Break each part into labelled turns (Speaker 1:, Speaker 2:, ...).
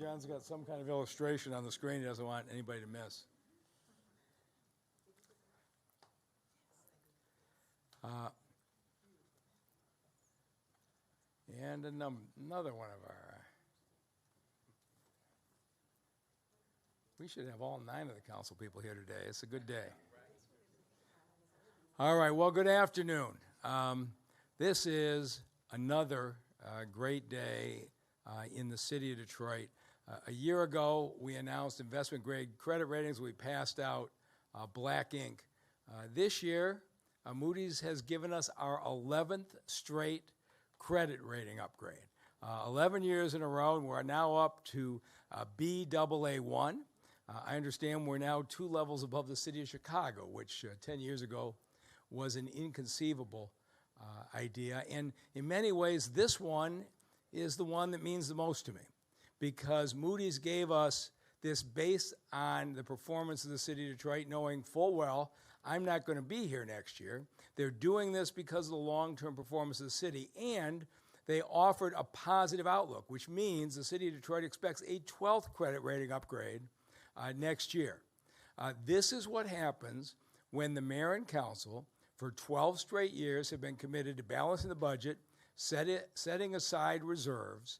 Speaker 1: John's got some kind of illustration on the screen he doesn't want anybody to miss. And another one of our, we should have all 9 of the council people here today. It's a good day. All right, well, good afternoon. This is another great day in the city of Detroit. A year ago, we announced investment-grade credit ratings. We passed out black ink. This year, Moody's has given us our 11th straight credit rating upgrade. 11 years in a row, and we're now up to Baa1. I understand we're now 2 levels above the city of Chicago, which 10 years ago was an inconceivable idea. And in many ways, this one is the one that means the most to me, because Moody's gave us this based on the performance of the city of Detroit, knowing full well I'm not going to be here next year. They're doing this because of the long-term performance of the city, and they offered a positive outlook, which means the city of Detroit expects a 12th credit rating upgrade next year. This is what happens when the mayor and council, for 12 straight years, have been committed to balancing the budget, setting aside reserves,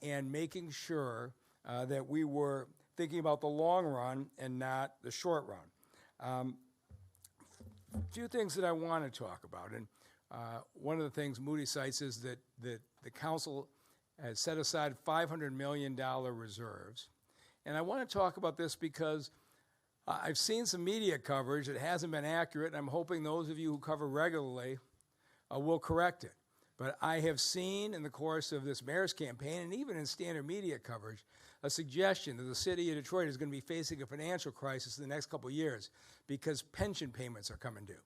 Speaker 1: and making sure that we were thinking about the long run and not the short run. A few things that I want to talk about, and one of the things Moody cites is that the council has set aside $500 million reserves. And I want to talk about this because I've seen some media coverage that hasn't been accurate, and I'm hoping those of you who cover regularly will correct it. But I have seen in the course of this mayor's campaign, and even in standard media coverage, a suggestion that the city of Detroit is going to be facing a financial crisis in the next couple of years because pension payments are coming due.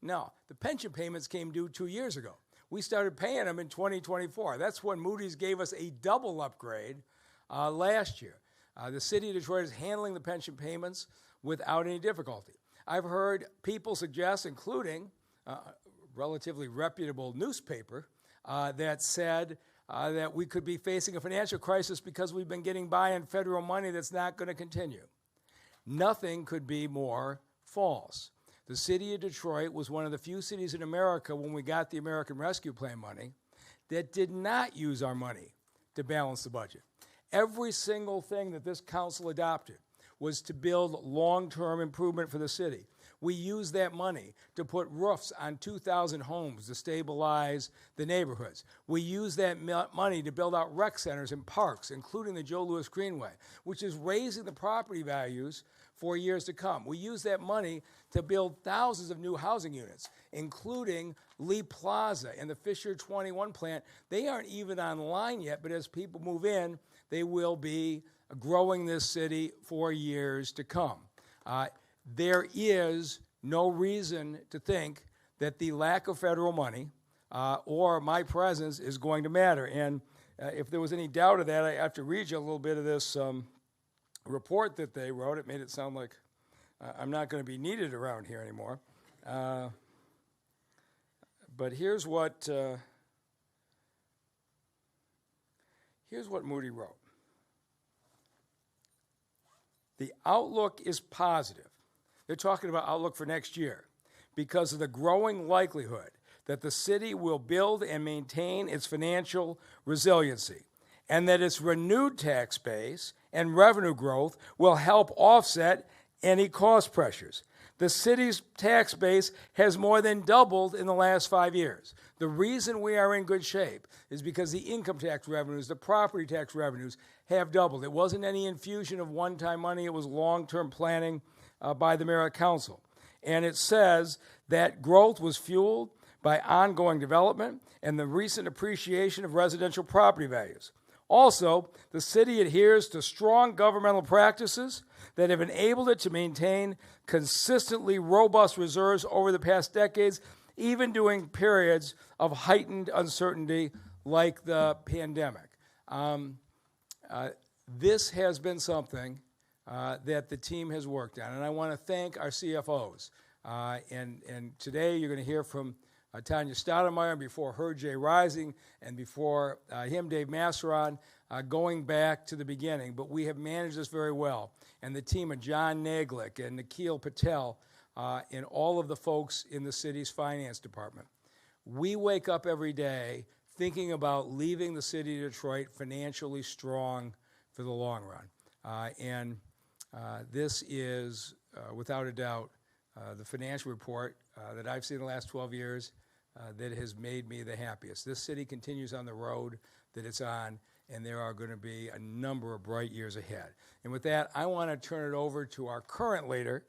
Speaker 1: No, the pension payments came due 2 years ago. We started paying them in 2024. That's when Moody's gave us a double upgrade last year. The city of Detroit is handling the pension payments without any difficulty. I've heard people suggest, including a relatively reputable newspaper, that said that we could be facing a financial crisis because we've been getting by on federal money that's not going to continue. Nothing could be more false. The city of Detroit was one of the few cities in America when we got the American Rescue Plan money that did not use our money to balance the budget. Every single thing that this council adopted was to build long-term improvement for the city. We used that money to put roofs on 2,000 homes to stabilize the neighborhoods. We used that money to build out rec centers and parks, including the Joe Louis Greenway, which is raising the property values for years to come. We used that money to build thousands of new housing units, including Lee Plaza and the Fisher 21 plant. They aren't even online yet, but as people move in, they will be growing this city for years to come. There is no reason to think that the lack of federal money or my presence is going to matter. And if there was any doubt of that, I have to read you a little bit of this report that they wrote. It made it sound like I'm not going to be needed around here anymore. But here's what Moody wrote. The outlook is positive. They're talking about outlook for next year because of the growing likelihood that the city will build and maintain its financial resiliency, and that its renewed tax base and revenue growth will help offset any cost pressures. The city's tax base has more than doubled in the last 5 years. The reason we are in good shape is because the income tax revenues, the property tax revenues have doubled. It wasn't any infusion of one-time money. It was long-term planning by the mayor and council. And it says that growth was fueled by ongoing development and the recent appreciation of residential property values. Also, the city adheres to strong governmental practices that have enabled it to maintain consistently robust reserves over the past decades, even during periods of heightened uncertainty like the pandemic. This has been something that the team has worked on, and I want to thank our CFOs. And today you're going to hear from Tanya Stoudemire, and before her, Jay Rising, and before him, Dave Masseron, going back to the beginning. But we have managed this very well. And the team of John Naglick and Nikhil Patel and all of the folks in the city's finance department. We wake up every day thinking about leaving the city of Detroit financially strong for the long run. This is, without a doubt, the financial report that I've seen in the last 12 years that has made me the happiest. This city continues on the road that it's on, and there are going to be a number of bright years ahead. And with that, I want to turn it over to our current leader.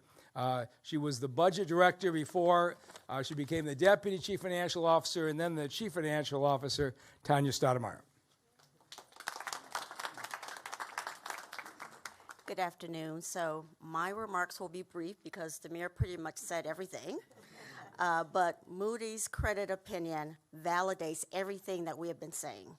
Speaker 1: She was the budget director before she became the deputy chief financial officer and then the chief financial officer, Tanya Stoudemire.
Speaker 2: Good afternoon. So my remarks will be brief because the mayor pretty much said everything. But Moody's credit opinion validates everything that we have been saying.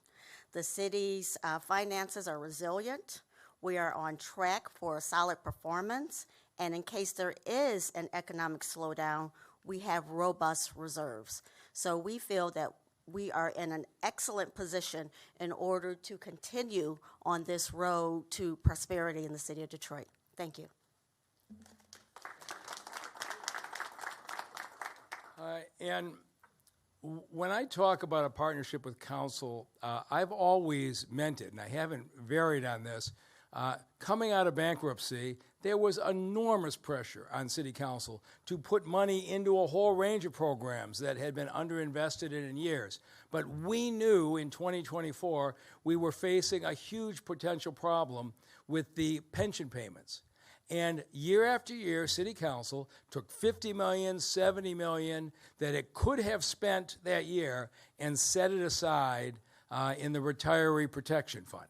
Speaker 2: The city's finances are resilient. We are on track for a solid performance. And in case there is an economic slowdown, we have robust reserves. So we feel that we are in an excellent position in order to continue on this road to prosperity in the city of Detroit. Thank you.
Speaker 1: And when I talk about a partnership with council, I've always meant it, and I haven't varied on this. Coming out of bankruptcy, there was enormous pressure on city council to put money into a whole range of programs that had been underinvested in years. But we knew in 2024 we were facing a huge potential problem with the pension payments. And year after year, city council took $50 million, $70 million that it could have spent that year and set it aside in the retiree protection fund.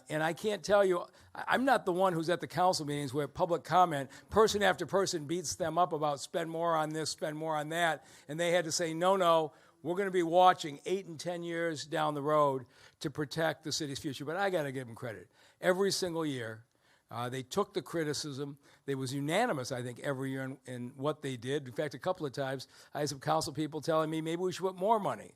Speaker 1: And I can't tell you, I'm not the one who's at the council meetings where public comment, person after person beats them up about spend more on this, spend more on that, and they had to say, no, we're going to be watching 8 and 10 years down the road to protect the city's future. But I got to give them credit. Every single year, they took the criticism. They was unanimous, I think, every year in what they did. In fact, a couple of times, I had some council people telling me maybe we should put more money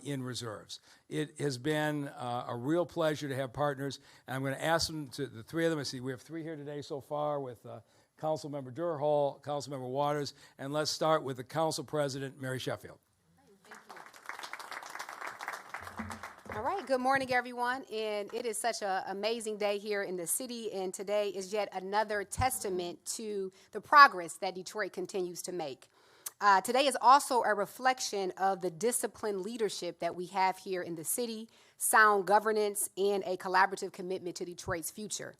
Speaker 1: in reserves. It has been a real pleasure to have partners, and I'm going to ask them, the three of them, I see we have three here today so far with Councilmember Durhall, Councilmember Waters, and let's start with the Council President, Mary Sheffield.
Speaker 3: All right, good morning, everyone, and it is such an amazing day here in the city, and today is yet another testament to the progress that Detroit continues to make. Today is also a reflection of the disciplined leadership that we have here in the city, sound governance, and a collaborative commitment to Detroit's future.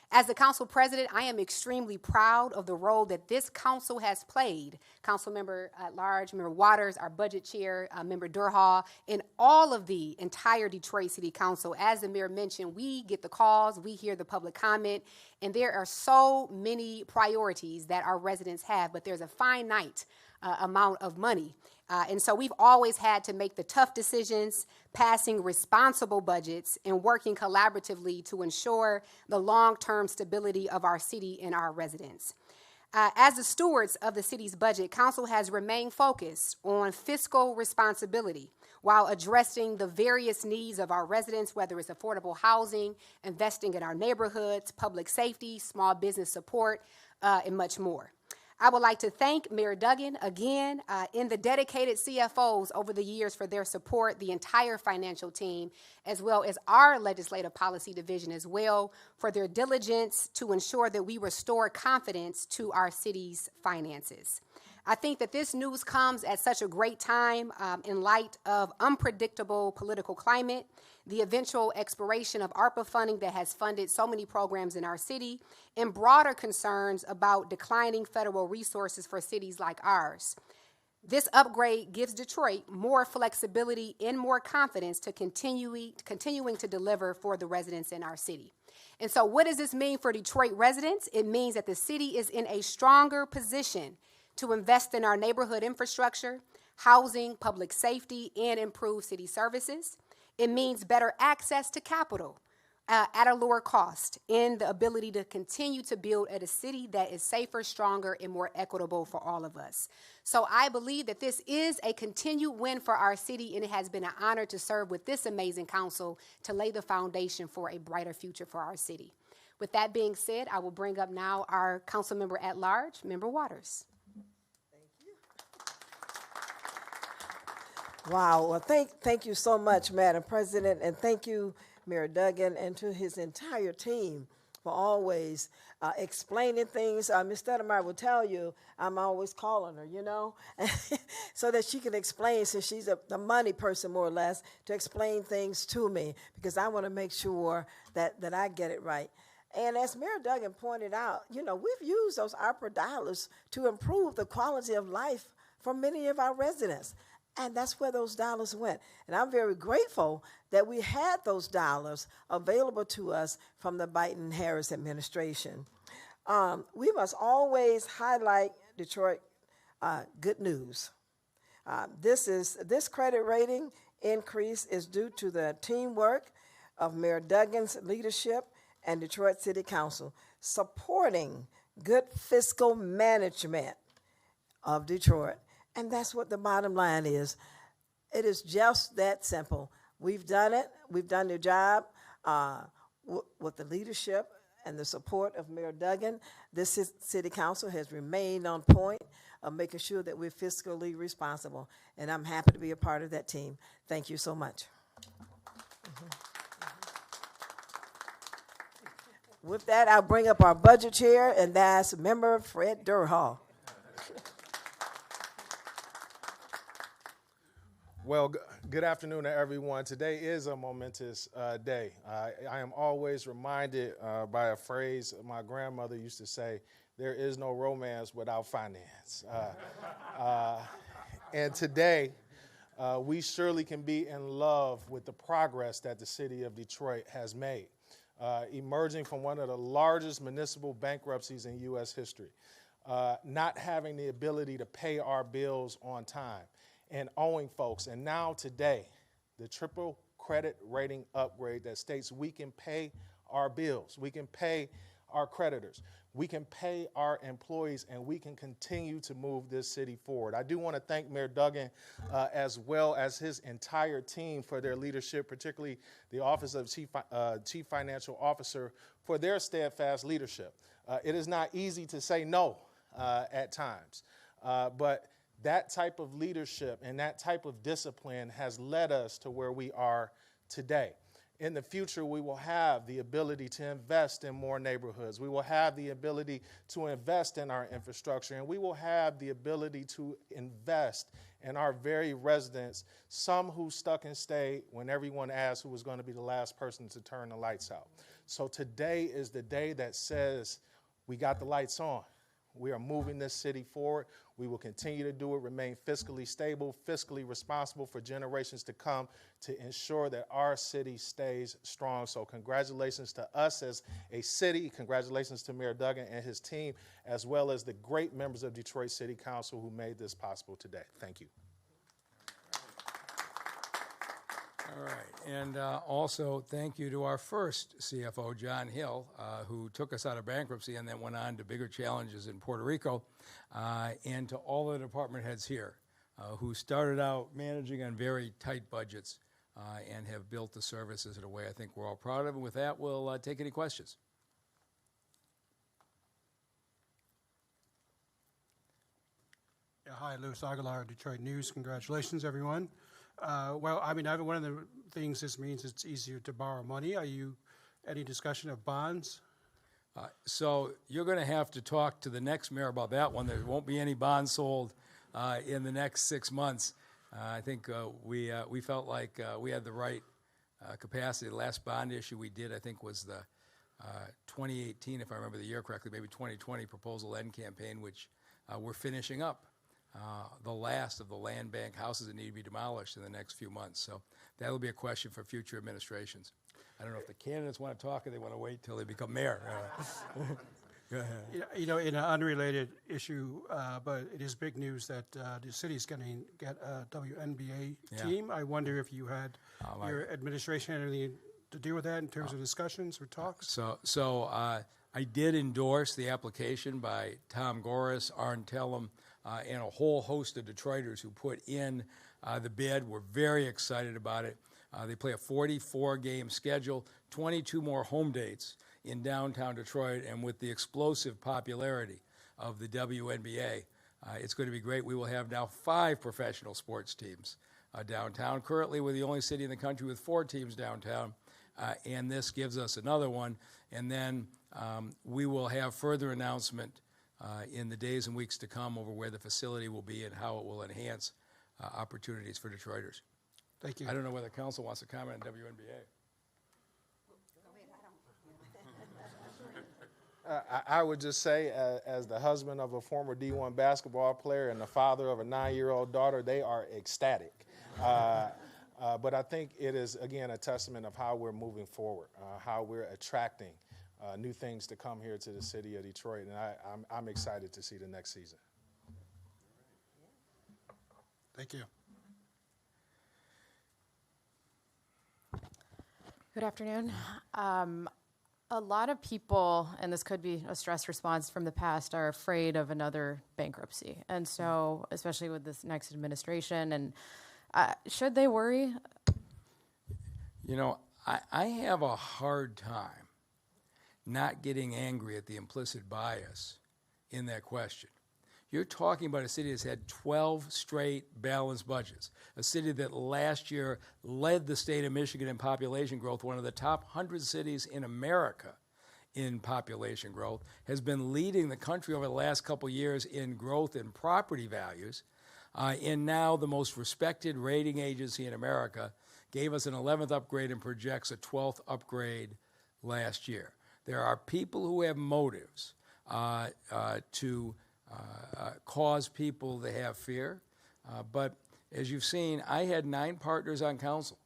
Speaker 3: As the council president, I am extremely proud of the role that this council has played. Council member at large, Member Waters, our budget chair, Member Durhall, and all of the entire Detroit City Council. As the mayor mentioned, we get the calls, we hear the public comment, and there are so many priorities that our residents have, but there's a finite amount of money. And so we've always had to make the tough decisions, passing responsible budgets, and working collaboratively to ensure the long-term stability of our city and our residents. As the stewards of the city's budget, council has remained focused on fiscal responsibility while addressing the various needs of our residents, whether it's affordable housing, investing in our neighborhoods, public safety, small business support, and much more. I would like to thank Mayor Duggan again and the dedicated CFOs over the years for their support, the entire financial team, as well as our legislative policy division as well for their diligence to ensure that we restore confidence to our city's finances. I think that this news comes at such a great time in light of unpredictable political climate, the eventual expiration of ARPA funding that has funded so many programs in our city, and broader concerns about declining federal resources for cities like ours. This upgrade gives Detroit more flexibility and more confidence to continuing to deliver for the residents in our city. And so what does this mean for Detroit residents? It means that the city is in a stronger position to invest in our neighborhood infrastructure, housing, public safety, and improve city services. It means better access to capital, at a lower cost, and the ability to continue to build a city that is safer, stronger, and more equitable for all of us. So I believe that this is a continued win for our city, and it has been an honor to serve with this amazing council to lay the foundation for a brighter future for our city. With that being said, I will bring up now our council member at large, Member Waters.
Speaker 4: Wow. Well, thank you so much, Madam President, and thank you, Mayor Duggan, and to his entire team for always explaining things. Ms. Stedemeyer will tell you I'm always calling her, you know, so that she can explain, since she's the money person more or less, to explain things to me, because I want to make sure that I get it right. And as Mayor Duggan pointed out, you know, we've used those ARPA dollars to improve the quality of life for many of our residents. And that's where those dollars went. And I'm very grateful that we had those dollars available to us from the Biden-Harris administration. We must always highlight Detroit good news. This credit rating increase is due to the teamwork of Mayor Duggan's leadership and Detroit City Council, supporting good fiscal management of Detroit. And that's what the bottom line is. It is just that simple. We've done it. We've done the job with the leadership and the support of Mayor Duggan. This city council has remained on point of making sure that we're fiscally responsible. And I'm happy to be a part of that team. Thank you so much. With that, I'll bring up our budget chair, and that's Member Fred Durhal.
Speaker 5: Well, good afternoon to everyone. Today is a momentous day. I am always reminded by a phrase my grandmother used to say, there is no romance without finance. And today, we surely can be in love with the progress that the city of Detroit has made, emerging from one of the largest municipal bankruptcies in U.S. history, not having the ability to pay our bills on time, and owing folks. And now today, the triple credit rating upgrade that states we can pay our bills, we can pay our creditors, we can pay our employees, and we can continue to move this city forward. I do want to thank Mayor Duggan as well as his entire team for their leadership, particularly the Office of Chief Financial Officer for their steadfast leadership. It is not easy to say no at times, but that type of leadership and that type of discipline has led us to where we are today. In the future, we will have the ability to invest in more neighborhoods. We will have the ability to invest in our infrastructure, and we will have the ability to invest in our very residents, some who stuck and stayed when everyone asked who was going to be the last person to turn the lights out. So today is the day that says we got the lights on. We are moving this city forward. We will continue to do it, remain fiscally stable, fiscally responsible for generations to come to ensure that our city stays strong. So congratulations to us as a city. Congratulations to Mayor Duggan and his team, as well as the great members of Detroit City Council who made this possible today. Thank you.
Speaker 1: All right, and also thank you to our first CFO, John Hill, who took us out of bankruptcy and then went on to bigger challenges in Puerto Rico, and to all the department heads here who started out managing on very tight budgets and have built the services in a way I think we're all proud of. And with that, we'll take any questions.
Speaker 6: Yeah, hi, Louis Aguilar, Detroit News. Congratulations, everyone. Well, I mean, one of the things this means it's easier to borrow money. Are you any discussion of bonds?
Speaker 1: So you're going to have to talk to the next mayor about that one. There won't be any bonds sold in the next 6 months. I think we felt like we had the right capacity. The last bond issue we did, I think, was the 2018, if I remember the year correctly, maybe 2020 proposal end campaign, which we're finishing up. The last of the land bank houses that need to be demolished in the next few months. So that'll be a question for future administrations. I don't know if the candidates want to talk or they want to wait till they become mayor. Go ahead.
Speaker 6: You know, in an unrelated issue, but it is big news that the city's going to get a WNBA team. I wonder if you had your administration had any to deal with that in terms of discussions or talks?
Speaker 1: So I did endorse the application by Tom Goris, Arn Tellem, and a whole host of Detroiters who put in the bid. We're very excited about it. They play a 44-game schedule, 22 more home dates in downtown Detroit, and with the explosive popularity of the WNBA, it's going to be great. We will have now 5 professional sports teams downtown. Currently, we're the only city in the country with 4 teams downtown, and this gives us another one. And then we will have further announcement in the days and weeks to come over where the facility will be and how it will enhance opportunities for Detroiters.
Speaker 6: Thank you.
Speaker 1: I don't know whether council wants to comment on WNBA.
Speaker 5: I would just say, as the husband of a former D1 basketball player and the father of a 9-year-old daughter, they are ecstatic. But I think it is, again, a testament of how we're moving forward, how we're attracting new things to come here to the city of Detroit, and I'm excited to see the next season.
Speaker 6: Thank you.
Speaker 7: Good afternoon. A lot of people, and this could be a stress response from the past, are afraid of another bankruptcy. And so, especially with this next administration, and should they worry?
Speaker 1: You know, I have a hard time not getting angry at the implicit bias in that question. You're talking about a city that's had 12 straight balanced budgets, a city that last year led the state of Michigan in population growth, one of the top 100 cities in America in population growth, has been leading the country over the last couple years in growth in property values, and now the most respected rating agency in America gave us an 11th upgrade and projects a 12th upgrade last year. There are people who have motives to cause people to have fear. But as you've seen, I had 9 partners on council.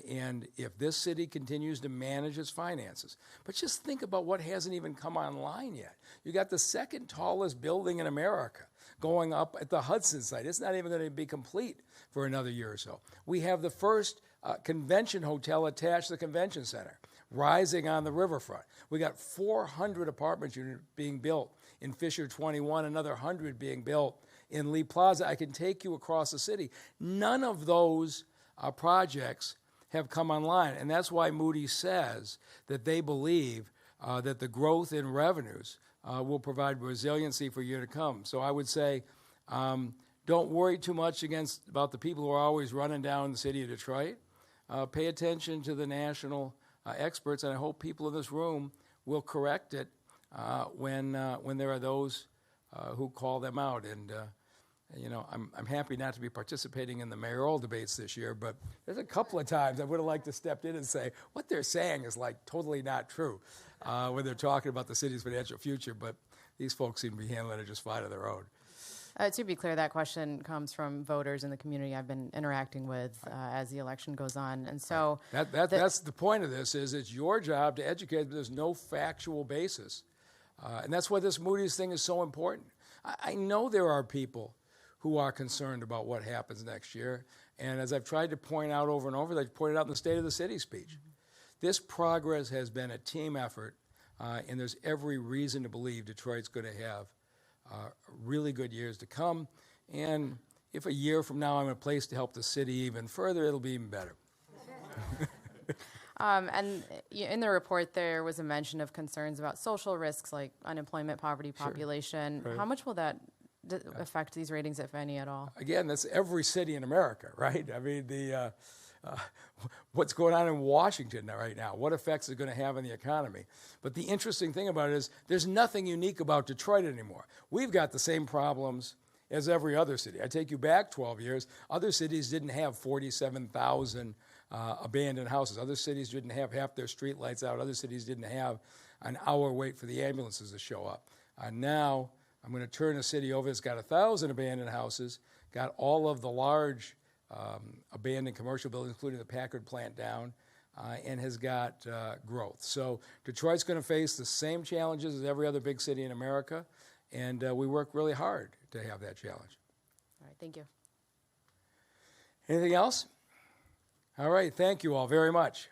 Speaker 1: And if this city continues to manage its finances, but just think about what hasn't even come online yet. You got the 2nd tallest building in America going up at the Hudson site. It's not even going to be complete for another year or so. We have the first convention hotel attached to the convention center, rising on the riverfront. We got 400 apartment units being built in Fisher 21, another 100 being built in Lee Plaza. I can take you across the city. None of those projects have come online, and that's why Moody says that they believe that the growth in revenues will provide resiliency for year to come. So I would say don't worry too much about the people who are always running down the city of Detroit. Pay attention to the national experts, and I hope people in this room will correct it when there are those who call them out. And you know, I'm happy not to be participating in the mayoral debates this year, but there's a couple of times I would have liked to step in and say what they're saying is like totally not true when they're talking about the city's financial future. But these folks seem to be handling it just fine on their own.
Speaker 7: To be clear, that question comes from voters in the community I've been interacting with as the election goes on. And so
Speaker 1: that's the point of this, is it's your job to educate, but there's no factual basis. And that's why this Moody's thing is so important. I know there are people who are concerned about what happens next year. And as I've tried to point out over and over, like pointed out in the State of the City speech, this progress has been a team effort, and there's every reason to believe Detroit's going to have really good years to come. And if a year from now I'm in a place to help the city even further, it'll be even better.
Speaker 7: And in the report, there was a mention of concerns about social risks like unemployment, poverty, population.
Speaker 1: Right.
Speaker 7: How much will that affect these ratings, if any, at all?
Speaker 1: Again, that's every city in America, right? I mean, what's going on in Washington right now, what effects is going to have on the economy. But the interesting thing about it is there's nothing unique about Detroit anymore. We've got the same problems as every other city. I take you back 12 years. Other cities didn't have 47,000 abandoned houses. Other cities didn't have half their street lights out. Other cities didn't have an hour wait for the ambulances to show up. Now I'm going to turn a city over that's got 1,000 abandoned houses, got all of the large abandoned commercial buildings, including the Packard plant down, and has got growth. So Detroit's going to face the same challenges as every other big city in America, and we work really hard to have that challenge.
Speaker 7: All right, thank you.
Speaker 1: Anything else? All right, thank you all very much.